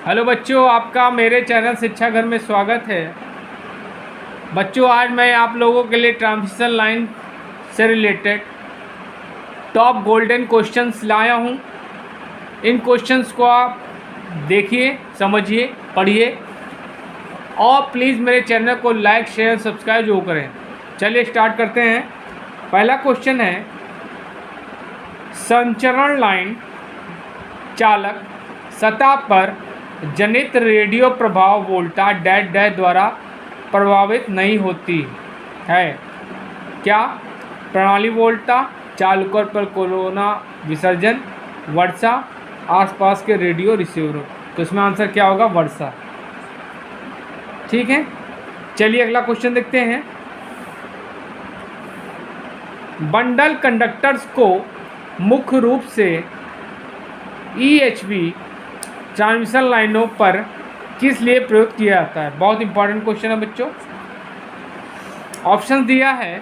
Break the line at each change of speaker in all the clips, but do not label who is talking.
Hello बच्चों, आपका मेरे चैनल शिक्षा घर में स्वागत है। बच्चों, आज मैं आप लोगों के लिए ट्रांसमिशन लाइन से रिलेटेड टॉप गोल्डन क्वेश्चंस लाया हूं। इन क्वेश्चंस को आप देखिए, समझिए, पढ़िए और प्लीज़ मेरे चैनल को लाइक, शेयर, सब्सक्राइब जरूर करें। चलिए स्टार्ट करते हैं। पहला क्वेश्चन है, संचरण लाइन चालक सतह पर जनित रेडियो प्रभाव वोल्टा डैश डैश द्वारा प्रभावित नहीं होती है। क्या? प्रणाली वोल्टा, चालकों पर कोरोना विसर्जन, वर्षा, आसपास के रेडियो रिसीवरों। तो इसमें आंसर क्या होगा? वर्षा। ठीक है, चलिए अगला क्वेश्चन देखते हैं। बंडल कंडक्टर्स को मुख्य रूप से EHV ट्रांसमिशन लाइनों पर किस लिए प्रयोग किया जाता है? बहुत इंपॉर्टेंट क्वेश्चन है बच्चों। ऑप्शन दिया है,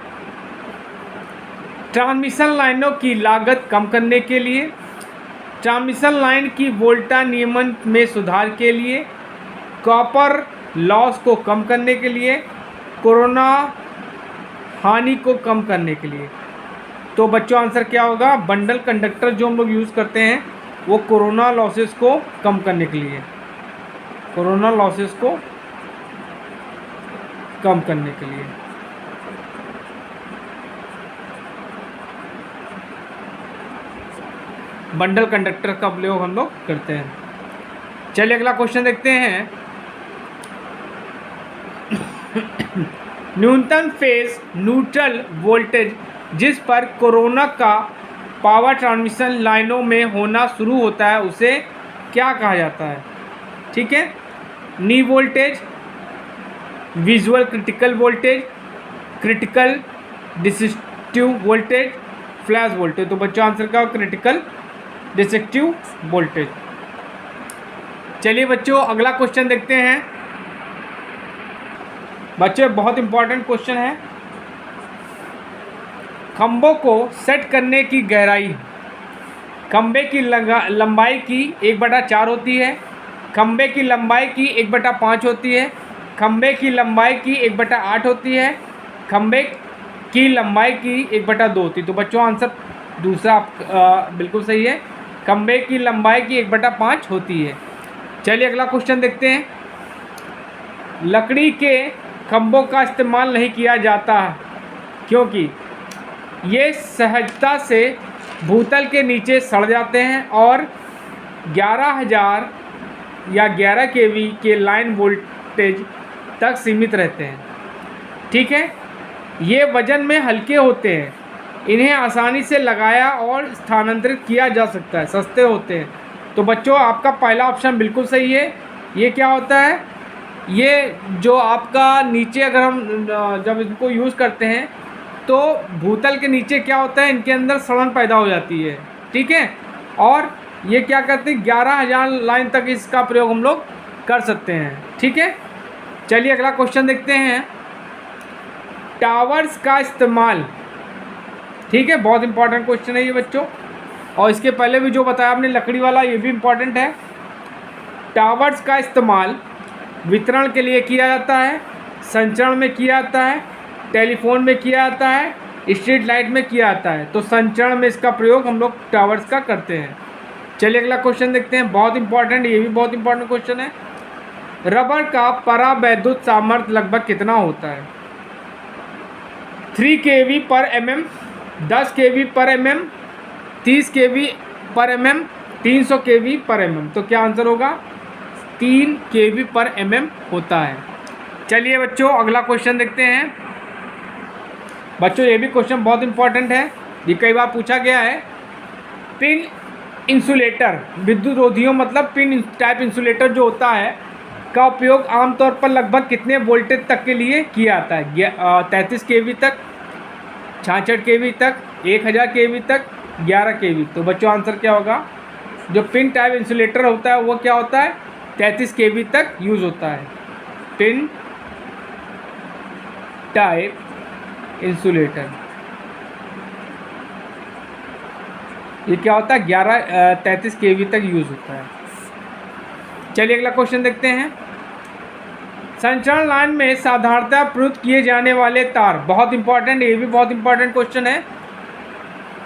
ट्रांसमिशन लाइनों की लागत कम करने के लिए, ट्रांसमिशन लाइन की वोल्टा नियमन में सुधार के लिए, कॉपर लॉस को कम करने के लिए, कोरोना हानि को कम करने के लिए। तो बच्चों आंसर क्या होगा? बंडल कंडक्टर जो हम लोग यूज़ करते हैं वो कोरोना लॉसेस को कम करने के लिए, कोरोना लॉसेस को कम करने के लिए। बंडल कंडक्टर का प्रयोग हम लोग करते हैं। चलिए अगला क्वेश्चन देखते हैं। न्यूनतम फेज न्यूट्रल वोल्टेज जिस पर कोरोना का पावर ट्रांसमिशन लाइनों में होना शुरू होता है उसे क्या कहा जाता है? ठीक है, नी voltage, visual critical voltage, critical destructive voltage, flash voltage. तो बच्चों आंसर क्या होगा? Critical destructive voltage. चलिए बच्चों अगला क्वेश्चन देखते हैं। बच्चों बहुत इंपॉर्टेंट क्वेश्चन है। खंभों को सेट करने की गहराई खंभे की लंबाई की 1/4 होती है, खंभे की लंबाई की 1/5 होती है, खंभे की लंबाई की 1/8 होती है, खंभे की लंबाई की 1/2 होती है। तो बच्चों आंसर दूसरा बिल्कुल सही है, खंभे की लंबाई की 1/5 होती है। चलिए अगला क्वेश्चन देखते हैं। लकड़ी के खंभों का इस्तेमाल नहीं किया जाता क्योंकि ये सहजता से भूतल के नीचे सड़ जाते हैं और 11,000 या 11 kV के लाइन वोल्टेज तक सीमित रहते हैं। ठीक है, ये वजन में हल्के होते हैं, इन्हें आसानी से लगाया और स्थानांतरित किया जा सकता है, सस्ते होते हैं। तो बच्चों आपका पहला ऑप्शन बिल्कुल सही है। ये क्या होता है? ये जो आपका नीचे अगर हम जब इनको यूज़ करते हैं तो भूतल के नीचे क्या होता है, इनके अंदर सड़न पैदा हो जाती है। ठीक है, और ये क्या करते हैं, 11,000 लाइन तक इसका प्रयोग हम लोग कर सकते हैं। ठीक है, चलिए अगला क्वेश्चन देखते हैं। टावर्स का इस्तेमाल, ठीक है, बहुत इंपॉर्टेंट क्वेश्चन है ये बच्चों, और इसके पहले भी जो बताया आपने लकड़ी वाला, ये भी इम्पॉर्टेंट है। टावर्स का इस्तेमाल वितरण के लिए किया जाता है, संचरण में किया जाता है, टेलीफोन में किया जाता है, स्ट्रीट लाइट में किया जाता है। तो संचरण में इसका प्रयोग हम लोग टावर्स का करते हैं। चलिए अगला क्वेश्चन देखते हैं, बहुत इंपॉर्टेंट, ये भी बहुत इंपॉर्टेंट क्वेश्चन है। रबर का परावैद्युत सामर्थ्य लगभग कितना होता है? 3 kV पर mm, 10 kV पर mm, 30 kV पर mm, 300 kV पर mm। तो क्या आंसर होगा? 3 kV पर mm होता है। चलिए बच्चों अगला क्वेश्चन देखते हैं। बच्चों ये भी क्वेश्चन बहुत इंपॉर्टेंट है, ये कई बार पूछा गया है। पिन इंसुलेटर, विद्युत रोधियों मतलब पिन टाइप इंसुलेटर जो होता है का उपयोग आमतौर पर लगभग कितने वोल्टेज तक के लिए किया जाता है? 33 kV तक, 66 kV तक, 1000 kV तक, 11 kV। तो बच्चों आंसर क्या होगा? जो पिन टाइप इंसुलेटर होता है वो क्या होता है? 33 kV तक यूज़ होता है, पिन टाइप इंसुलेटर। ये क्या होता है? 33 kV तक यूज़ होता है। चलिए अगला क्वेश्चन देखते हैं। संचारण लाइन में साधारणतः प्रयुक्त किए जाने वाले तार, बहुत इंपॉर्टेंट, ये भी बहुत इंपॉर्टेंट क्वेश्चन है।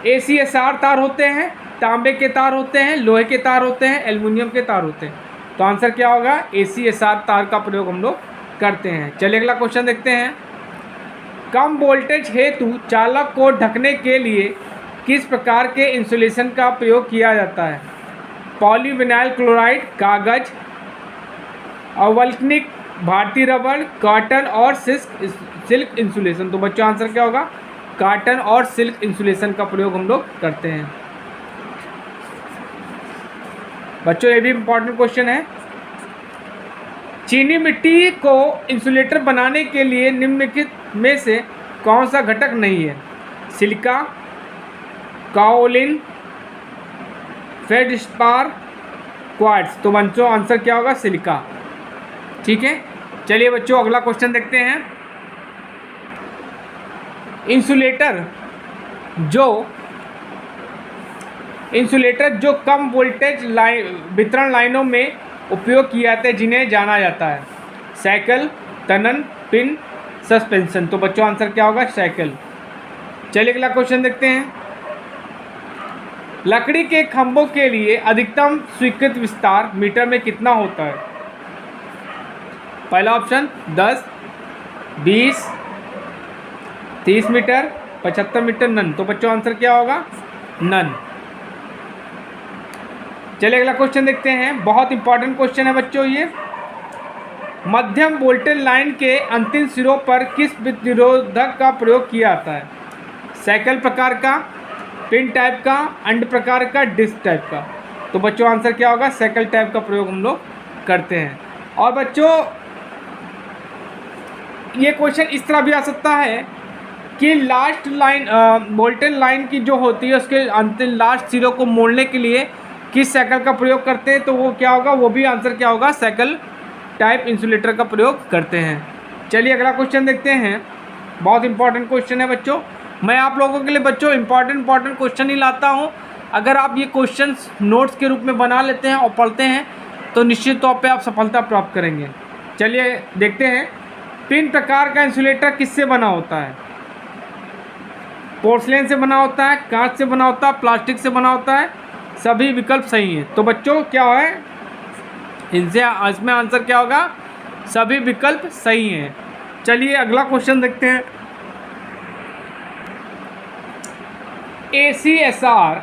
ACSR तार होते हैं, तांबे के तार होते हैं, लोहे के तार होते हैं, एल्युमिनियम के तार होते हैं। तो आंसर क्या होगा? ACSR तार का प्रयोग हम लोग करते हैं। चलिए अगला क्वेश्चन देखते हैं। कम वोल्टेज हेतु चालक को ढकने के लिए किस प्रकार के इंसुलेशन का प्रयोग किया जाता है? पॉलीविनाइल क्लोराइड, कागज, वल्कनिक, भारतीय रबर, कॉटन और सिल्क इंसुलेशन। तो बच्चों आंसर क्या होगा? कॉटन और सिल्क इंसुलेशन का प्रयोग हम लोग करते हैं। बच्चों ये भी इंपॉर्टेंट क्वेश्चन है। चीनी मिट्टी को इंसुलेटर बनाने के लिए निम्नलिखित में से कौन सा घटक नहीं है? Silica, kaolin, feldspar, quartz. तो बच्चों आंसर क्या होगा? सिलिका। ठीक है, चलिए बच्चों अगला क्वेश्चन देखते हैं। इंसुलेटर जो कम वोल्टेज वितरण लाइनों में उपयोग किए जाते हैं जिन्हें जाना जाता है? साइकिल, तनन, पिन, सस्पेंशन। तो बच्चों आंसर क्या होगा? साइकिल। चलिए अगला क्वेश्चन देखते हैं। लकड़ी के खंभों के लिए अधिकतम स्वीकृत विस्तार मीटर में कितना होता है? पहला ऑप्शन 10, 20, 30 मीटर, 75 मीटर, नन। तो बच्चों आंसर क्या होगा? नन। चलिए अगला क्वेश्चन देखते हैं। बहुत इंपॉर्टेंट क्वेश्चन है बच्चों ये। मध्यम वोल्टेज लाइन के अंतिम सिरों पर किस प्रतिरोधक का प्रयोग किया जाता है? साइकिल प्रकार का, पिन टाइप का, अंड प्रकार का, डिस्क टाइप का। तो बच्चों आंसर क्या होगा? साइकिल टाइप का प्रयोग हम लोग करते हैं। और बच्चों ये क्वेश्चन इस तरह भी आ सकता है कि लास्ट लाइन वोल्टेज लाइन की जो होती है उसके अंतिम लास्ट सिरों को मोड़ने के लिए किस साइकिल का प्रयोग करते हैं? तो वो क्या होगा? वो भी आंसर क्या होगा? साइकिल टाइप इंसुलेटर का प्रयोग करते हैं। चलिए अगला क्वेश्चन देखते हैं। बहुत इंपॉर्टेंट क्वेश्चन है बच्चों। मैं आप लोगों के लिए बच्चों इंपॉर्टेंट क्वेश्चन ही लाता हूँ। अगर आप ये क्वेश्चन नोट्स के रूप में बना लेते हैं और पढ़ते हैं तो निश्चित तौर पे आप सफलता प्राप्त करेंगे। चलिए देखते हैं। पिन प्रकार का इंसुलेटर किससे बना होता है? पोर्सलेन से बना होता है, कांच से बना होता है, प्लास्टिक से बना होता है। सभी विकल्प सही हैं। तो बच्चों क्या है इसमें आंसर क्या होगा? सभी विकल्प सही हैं। चलिए अगला क्वेश्चन देखते हैं। ACSR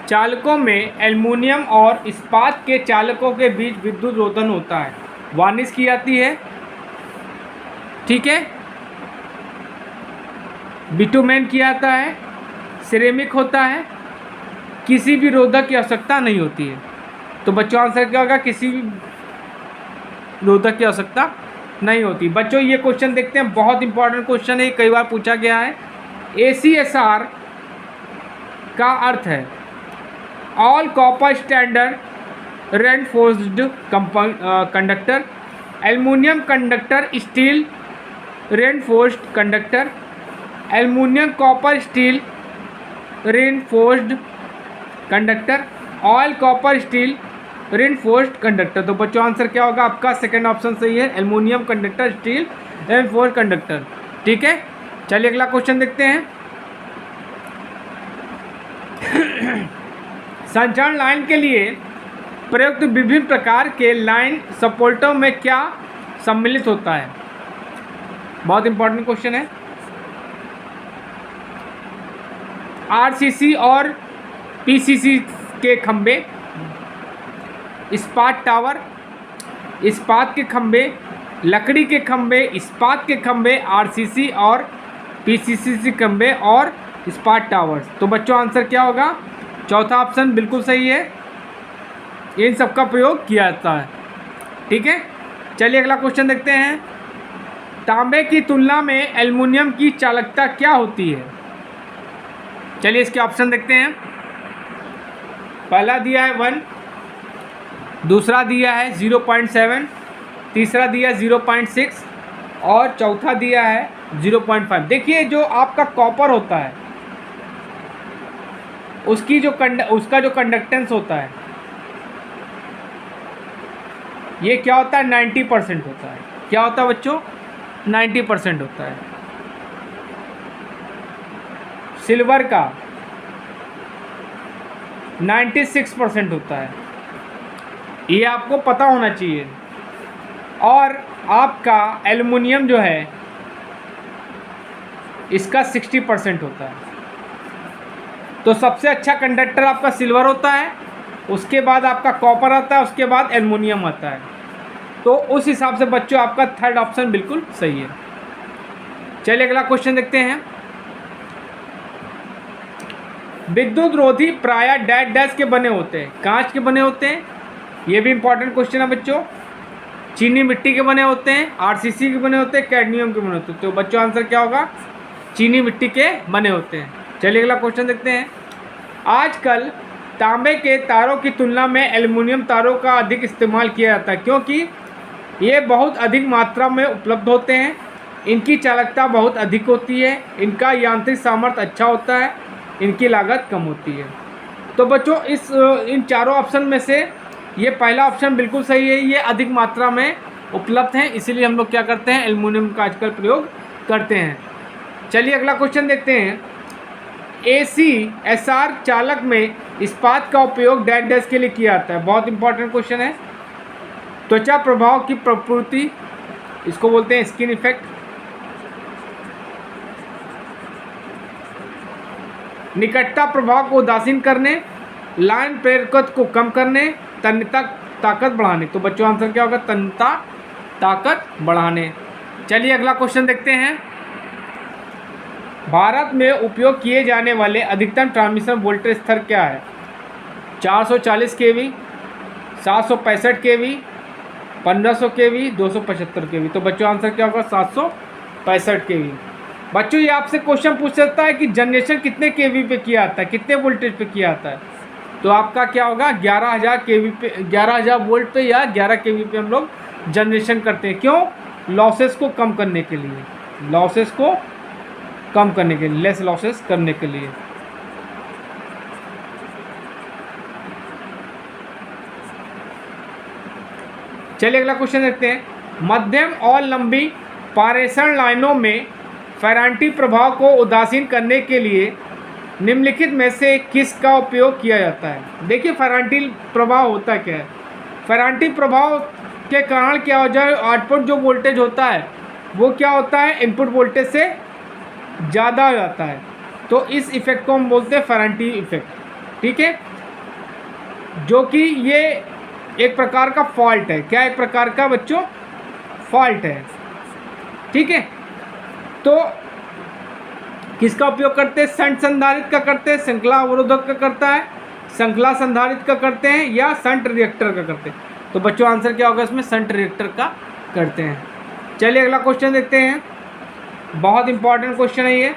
चालकों में एल्युमिनियम और इस्पात के चालकों के बीच विद्युत रोधन होता है, वार्निश की जाती है। ठीक है, बिटुमेन किया जाता है, सिरेमिक होता है, किसी भी रोधक की आवश्यकता नहीं होती है। तो बच्चों आंसर क्या होगा? किसी भी रोधक की आवश्यकता नहीं होती। बच्चों ये क्वेश्चन देखते हैं। बहुत इंपॉर्टेंट क्वेश्चन है, कई बार पूछा गया है। ACSR का अर्थ है all copper standard reinforced conductor, aluminium conductor, steel reinforced conductor, aluminium copper steel reinforced conductor, oil copper steel reinforced conductor. तो बच्चों आंसर क्या होगा? आपका सेकंड ऑप्शन सही है, aluminium conductor steel reinforced conductor. ठीक है, चलिए अगला क्वेश्चन देखते हैं। संचारण लाइन के लिए प्रयुक्त विभिन्न प्रकार के लाइन सपोर्टों में क्या सम्मिलित होता है? बहुत इंपॉर्टेंट क्वेश्चन है। RCC और PCC के खंबे, इस्पात टावर, इस्पात के खंबे, लकड़ी के खंबे, इस्पात के खंबे, RCC और PCC खंबे और इस्पात टावर्स। तो बच्चों आंसर क्या होगा? चौथा ऑप्शन बिल्कुल सही है, इन सब का प्रयोग किया जाता है। ठीक है, चलिए अगला क्वेश्चन देखते हैं। तांबे की तुलना में एल्युमिनियम की चालकता क्या होती है? चलिए इसके ऑप्शन देखते हैं। पहला दिया है 1, दूसरा दिया है 0.7, तीसरा दिया है 0.6 और चौथा दिया है 0.5। देखिए जो आपका कॉपर होता है उसका जो कंडक्टेंस होता है ये क्या होता है 90% होता है। क्या होता है बच्चों 90% होता है। सिल्वर का 96% होता है, ये आपको पता होना चाहिए। और आपका एल्युमिनियम जो है इसका 60% होता है। तो सबसे अच्छा कंडक्टर आपका सिल्वर होता है, उसके बाद आपका कॉपर आता है, उसके बाद एल्युमिनियम आता है। तो उस हिसाब से बच्चों आपका थर्ड ऑप्शन बिल्कुल सही है। चलिए अगला क्वेश्चन देखते हैं। विद्युत रोधी प्राय डैश डैश के बने होते हैं, कांच के बने होते हैं, ये भी इंपॉर्टेंट क्वेश्चन है बच्चों। चीनी मिट्टी के बने होते हैं, आरसीसी के बने होते हैं, कैडमियम के बने होते हैं। तो बच्चों आंसर क्या होगा, चीनी मिट्टी के बने होते हैं। चलिए अगला क्वेश्चन देखते हैं। आजकल तांबे के तारों की तुलना में एल्युमिनियम तारों का अधिक इस्तेमाल किया जाता है, क्योंकि ये बहुत अधिक मात्रा में उपलब्ध होते हैं, इनकी चालकता बहुत अधिक होती है, इनका यांत्रिक सामर्थ्य अच्छा होता है, इनकी लागत कम होती है। तो बच्चों इन चारों ऑप्शन में से ये पहला ऑप्शन बिल्कुल सही है, ये अधिक मात्रा में उपलब्ध हैं, इसीलिए हम लोग क्या करते हैं, एल्युमिनियम का आजकल प्रयोग करते हैं। चलिए अगला क्वेश्चन देखते हैं। ACSR चालक में इस्पात का उपयोग डैश डैश के लिए किया जाता है। बहुत इंपॉर्टेंट क्वेश्चन है। त्वचा प्रभाव की प्रकृति, इसको बोलते हैं स्किन इफेक्ट। निकटता प्रभाव को उदासीन करने, लाइन प्रेरकत्व को कम करने, तन्यता ताकत बढ़ाने। तो बच्चों आंसर क्या होगा, तन्यता ताकत बढ़ाने। चलिए अगला क्वेश्चन देखते हैं। भारत में उपयोग किए जाने वाले अधिकतम ट्रांसमिशन वोल्टेज स्तर क्या है? 440 kV, 765 kV, 1500 kV, 275 kV। तो बच्चों आंसर क्या होगा, 765 kV। बच्चों ये आपसे क्वेश्चन पूछ सकता है कि जनरेशन कितने केवी पे किया जाता है, कितने वोल्टेज पे किया जाता है। तो आपका क्या होगा, 11,000 केवी पे, 11,000 वोल्ट पे या 11 केवी पे हम लोग जनरेशन करते हैं। क्यों? लॉसेस को कम करने के लिए, लॉसेस को कम करने के लिए, लेस लॉसेस करने के लिए। चलिए अगला क्वेश्चन देखते हैं। मध्यम और लंबी पारेषण लाइनों में फेरांटी प्रभाव को उदासीन करने के लिए निम्नलिखित में से किसका उपयोग किया जाता है? देखिए फेरांटी प्रभाव होता क्या है। फेरांटी प्रभाव के कारण क्या हो जाए, आउटपुट जो वोल्टेज होता है वो क्या होता है, इनपुट वोल्टेज से ज़्यादा हो जाता है। तो इस इफेक्ट को हम बोलते हैं फेरांटी इफेक्ट। ठीक है, जो कि ये एक प्रकार का फॉल्ट है। क्या एक प्रकार का बच्चों फॉल्ट है। ठीक है, तो किसका उपयोग करते हैं, शंट संधारित्र का करते हैं, श्रृंखला अवरोधक का करता है, श्रृंखला संधारित्र का करते हैं, या शंट रिएक्टर का करते हैं। तो बच्चों आंसर क्या होगा इसमें, शंट रिएक्टर का करते हैं। चलिए अगला क्वेश्चन देखते हैं। बहुत इंपॉर्टेंट क्वेश्चन है ये।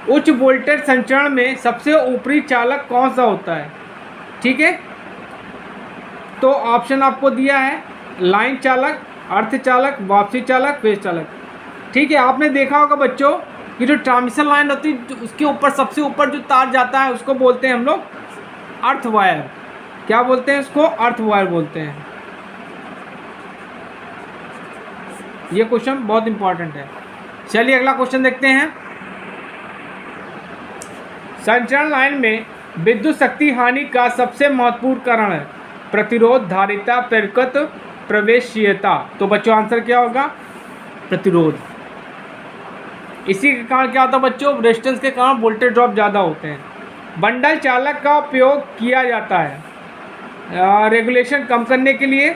उच्च वोल्टेज संचरण में सबसे ऊपरी चालक कौन सा होता है? ठीक है, तो ऑप्शन आपको दिया है, लाइन चालक, अर्थ चालक, वापसी चालक, फेज चालक। ठीक है, आपने देखा होगा बच्चों कि जो ट्रांसमिशन लाइन होती है उसके ऊपर सबसे ऊपर जो तार जाता है उसको बोलते हैं हम लोग अर्थ वायर। क्या बोलते हैं उसको, अर्थ वायर बोलते हैं। ये क्वेश्चन बहुत इंपॉर्टेंट है। चलिए अगला क्वेश्चन देखते हैं। संचरण लाइन में विद्युत शक्ति हानि का सबसे महत्वपूर्ण कारण है प्रतिरोध, धारिता, प्रेरकत्व, प्रवेशीयता। तो बच्चों आंसर क्या होगा, प्रतिरोध। इसी के कारण क्या होता है बच्चों, रेजिस्टेंस के कारण वोल्टेज ड्रॉप ज़्यादा होते हैं। बंडल चालक का उपयोग किया जाता है रेगुलेशन कम करने के लिए,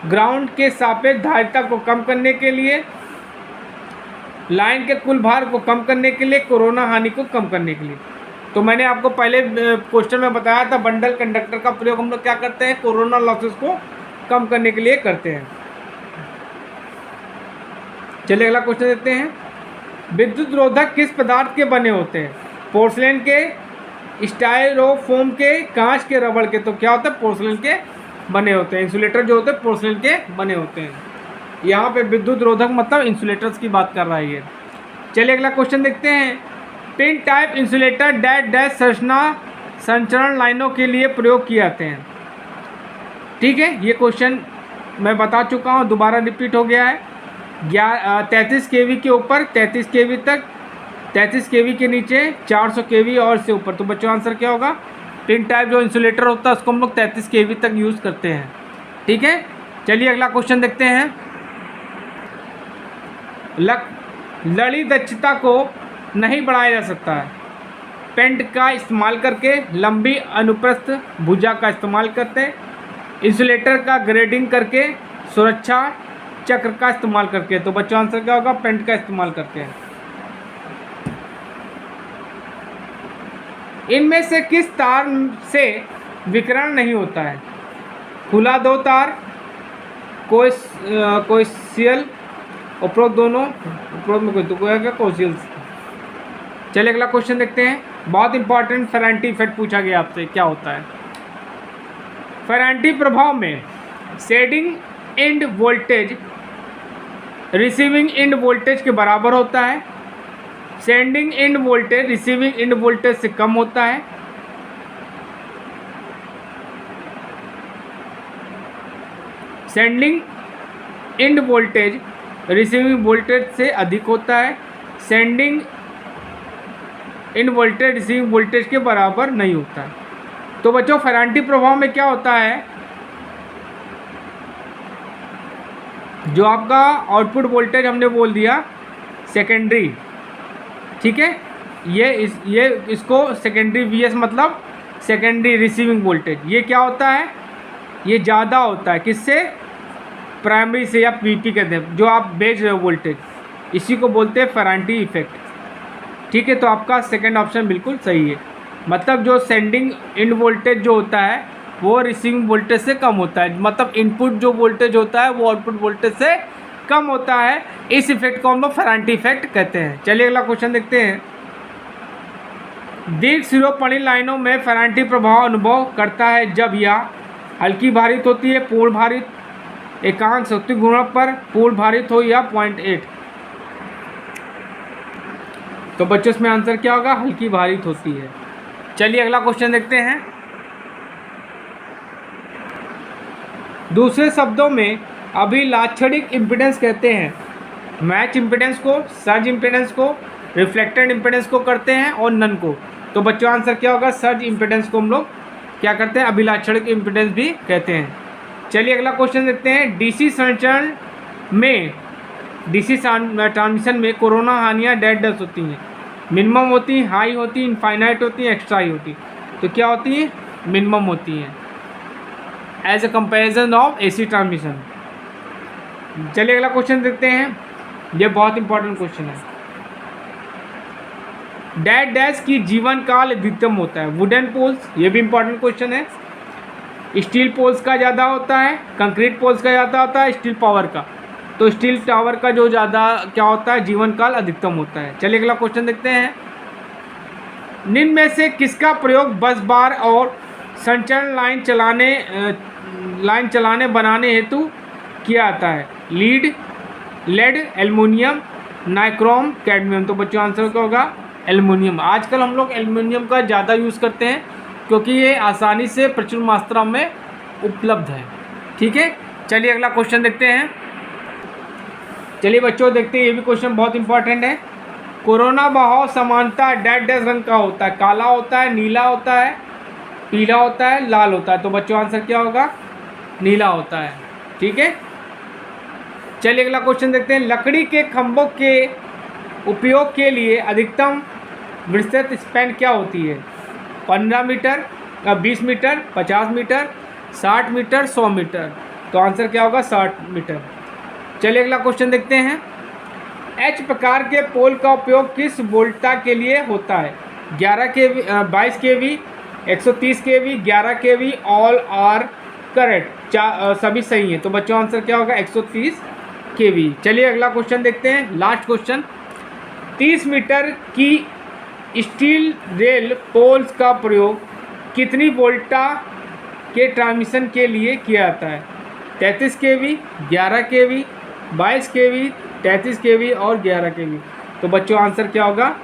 ग्राउंड के सापेक्ष धारिता को कम करने के लिए, लाइन के कुल भार को कम करने के लिए, कोरोना हानि को कम करने के लिए। तो मैंने आपको पहले क्वेश्चन में बताया था, बंडल कंडक्टर का प्रयोग हम लोग क्या करते हैं, कोरोना लॉसेस को कम करने के लिए करते हैं। चलिए अगला क्वेश्चन देखते हैं। विद्युत रोधक किस पदार्थ के बने होते हैं? पोर्सलेन के, स्टाइरोफोम के, कांच के, रबड़ के। तो क्या होता है, पोर्सलेन के बने होते हैं। इंसुलेटर जो होते हैं पोर्सलेन के बने होते हैं। यहाँ पे विद्युत रोधक मतलब इंसुलेटर्स की बात कर रहा है ये। चलिए अगला क्वेश्चन देखते हैं। Pin type insulator dash dash संरचना संचरण लाइनों के लिए प्रयोग किए जाते हैं। ठीक है, ये क्वेश्चन मैं बता चुका हूँ, दोबारा रिपीट हो गया है। 33 kV के ऊपर 33 kV तक, 33 kV के नीचे 400 kV और से ऊपर। तो बच्चों आंसर क्या होगा? पिन टाइप जो इंसुलेटर होता है उसको हम लोग 33 kV तक यूज़ करते हैं। ठीक है, चलिए अगला क्वेश्चन देखते हैं। लड़ी दक्षता को नहीं बढ़ाया जा सकता है। पेंट का इस्तेमाल करके, लंबी अनुप्रस्थ भुजा का इस्तेमाल करते, इंसुलेटर का ग्रेडिंग करके, सुरक्षा चक्र का इस्तेमाल करके। तो बच्चों आंसर क्या होगा? पेंट का इस्तेमाल करके। इनमें से किस तार से विकिरण नहीं होता है? खुला दो तार, कोएक्सियल, उपरोक्त दोनों, उपरोक्त में कोई तो कोई है कोएक्सियल। चलिए अगला क्वेश्चन देखते हैं। बहुत इंपॉर्टेंट फेरांटी इफेक्ट पूछा गया आपसे, क्या होता है? फेरांटी प्रभाव में sending end voltage receiving end voltage के बराबर होता है। Sending end voltage receiving end voltage से कम होता है। Sending end voltage receiving voltage से अधिक होता है। Sending end voltage receiving voltage के बराबर नहीं होता है। तो बच्चों फेरांटी प्रभाव में क्या होता है? जो आपका आउटपुट वोल्टेज हमने बोल दिया सेकेंडरी, ठीक है, ये इसको सेकेंडरी वीएस मतलब सेकेंडरी रिसीविंग वोल्टेज, ये क्या होता है? ये ज़्यादा होता है किससे? प्राइमरी से, या पीपी कहते हैं जो आप भेज रहे हो वोल्टेज, इसी को बोलते हैं फेरांटी इफेक्ट। ठीक है, तो आपका सेकंड ऑप्शन बिल्कुल सही है। मतलब जो सेंडिंग इन वोल्टेज जो होता है वो रिसीविंग वोल्टेज से कम होता है, मतलब इनपुट जो वोल्टेज होता है वो आउटपुट वोल्टेज से कम होता है। इस इफेक्ट को हम लोग फेरांटी इफेक्ट कहते हैं। चलिए अगला क्वेश्चन देखते हैं। दीर्घ सिरोपणी लाइनों में फेरांटी प्रभाव अनुभव करता है जब यह हल्की भारित होती है, पूर्ण भारित, एकांक शक्ति गुणक पर पूर्ण भारित हो, या 0.8। तो बच्चों इसमें आंसर क्या होगा? हल्की भारित होती है। चलिए अगला क्वेश्चन देखते हैं। दूसरे शब्दों में अभिलाक्षणिक इम्पीडेंस कहते हैं मैच इम्पीडेंस को, सर्ज इम्पीडेंस को, रिफ्लेक्टेड इम्पीडेंस को करते हैं और नन को। तो बच्चों आंसर क्या होगा? सर्ज इम्पीडेंस को हम लोग क्या करते हैं? अभिलाक्षणिक इम्पीडेंस भी कहते हैं। चलिए अगला क्वेश्चन देखते हैं। डीसी संचरण में, डीसी ट्रांसमिशन में कोरोना हानियाँ डैश डैश होती हैं। मिनिमम होती, हाई होती, इनफाइनाइट होती, एक्स्ट्रा हाई होती। तो क्या होती है? मिनिमम होती हैं as a comparison of AC transmission. चलिए अगला क्वेश्चन देखते हैं। ये बहुत इंपॉर्टेंट क्वेश्चन है। डैश डैश की जीवन काल अधिकतम होता है। वुडन पोल्स, ये भी इंपॉर्टेंट क्वेश्चन है। स्टील पोल्स का ज़्यादा होता है, कंक्रीट पोल्स का ज़्यादा होता है, स्टील पावर का। तो स्टील टावर का जो ज़्यादा क्या होता है? जीवन काल अधिकतम होता है। चलिए अगला क्वेश्चन देखते हैं। निम्न में से किसका प्रयोग बस बार और संचरण लाइन चलाने बनाने हेतु किया जाता है? Lead, lead, aluminium, nichrome, cadmium. तो बच्चों आंसर क्या होगा? एल्युमिनियम। आजकल हम लोग एल्युमिनियम का ज़्यादा यूज़ करते हैं क्योंकि ये आसानी से प्रचुर मात्रा में उपलब्ध है। ठीक है, चलिए अगला क्वेश्चन देखते हैं। चलिए बच्चों देखते हैं, ये भी क्वेश्चन बहुत इंपॉर्टेंट है। कोरोना बहाव समानता डैश डैश रंग का होता है। काला होता है, नीला होता है, पीला होता है, लाल होता है। तो बच्चों आंसर क्या होगा? नीला होता है। ठीक है, चलिए अगला क्वेश्चन देखते हैं। लकड़ी के खंभों के उपयोग के लिए अधिकतम विस्तृत स्पैन क्या होती है? 15 metre, 20 metre, 50 metre, 60 metre, 100 metre. तो आंसर क्या होगा? 60 मीटर। चलिए अगला क्वेश्चन देखते हैं। एच प्रकार के पोल का उपयोग किस वोल्टता के लिए होता है? 11 kV, 22 kV, 130 kV, 11 kV, all are correct, सभी सही हैं। तो बच्चों आंसर क्या होगा? 130 kV। चलिए अगला क्वेश्चन देखते हैं, लास्ट क्वेश्चन। 30 मीटर की स्टील रेल पोल्स का प्रयोग कितनी वोल्टा के ट्रांसमिशन के लिए किया जाता है? 33 kV, 11 kV, 22 kV, 33 kV और 11 kV। तो बच्चों आंसर क्या होगा?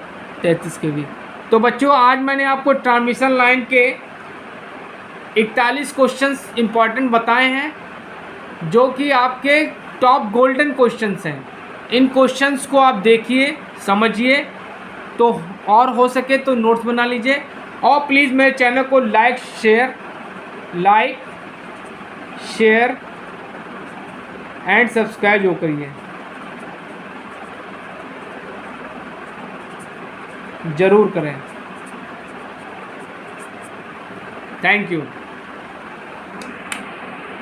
33 kV। तो बच्चों आज मैंने आपको ट्रांसमिशन लाइन के 41 क्वेश्चंस इंपॉर्टेंट बताए हैं। जो कि आपके टॉप गोल्डन क्वेश्चंस हैं। इन क्वेश्चंस को आप देखिए, समझिए, तो और हो सके तो नोट्स बना लीजिए। और प्लीज़ मेरे चैनल को लाइक शेयर एंड सब्सक्राइब जो करिए, ज़रूर करें। Thank you.